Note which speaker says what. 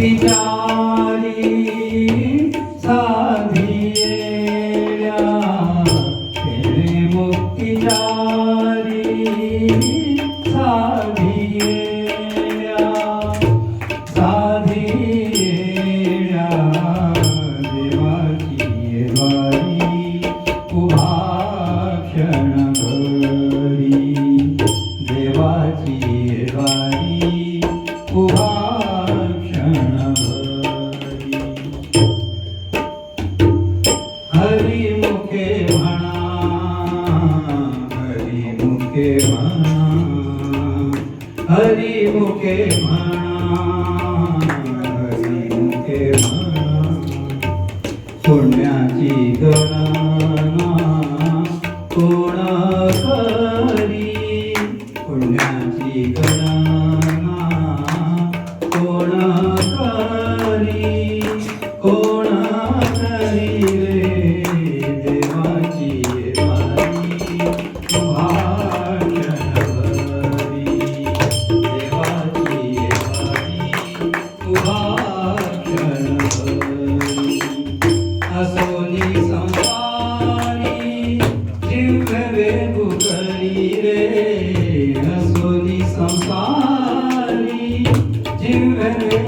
Speaker 1: मुक्तिचारी साधिया तेरे मुक्तिचारी साधिया साधिया देवाची वारी उभा क्षणभरी देवाची वारी उभा हरिमुखे म्हणा हरिमुखे म्हणा हरिमुखे म्हणा हरिमुखे म्हणा पुण्याची गणना कोण करी पुण्याची गणना कोण करी कोण करी असोनी संसारी जिव्हे भुकरी रे असोनी संसारी जिव्हे